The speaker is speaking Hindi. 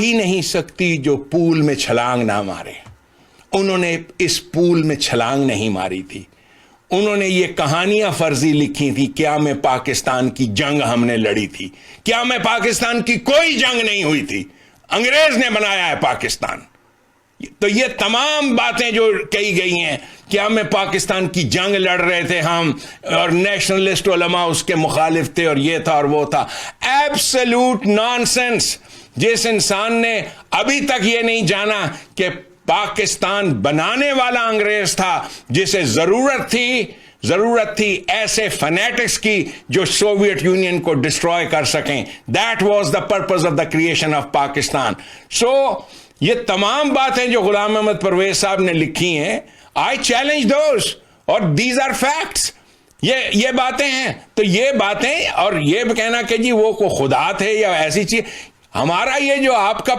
ही नहीं सकती जो पूल में छलांग ना मारे। उन्होंने इस पूल में छलांग नहीं मारी थी। उन्होंने ये कहानियां फर्जी लिखी थी, क्या में पाकिस्तान की जंग हमने लड़ी थी। क्या में पाकिस्तान की कोई जंग नहीं हुई थी, अंग्रेज ने बनाया है पाकिस्तान। तो ये तमाम बातें जो कही गई हैं, क्या में पाकिस्तान की जंग लड़ रहे थे हम और नेशनलिस्ट उलमा उसके मुखालिफ थे और ये था और वो था, एब्सोल्यूट नॉनसेंस। जिस इंसान ने अभी तक ये नहीं जाना कि पाकिस्तान बनाने वाला अंग्रेज था, जिसे जरूरत थी ऐसे फैनेटिक्स की जो सोवियत यूनियन को डिस्ट्रॉय कर सकें। That was the purpose of the creation of Pakistan. So ये तमाम बातें जो गुलाम अहमद परवेज साहब ने लिखी हैं, आई चैलेंज दोस, और दीज आर फैक्ट्स। ये बातें हैं। तो ये बातें और ये कहना कि जी वो को खुदा थे या ऐसी चीज, हमारा ये जो आपका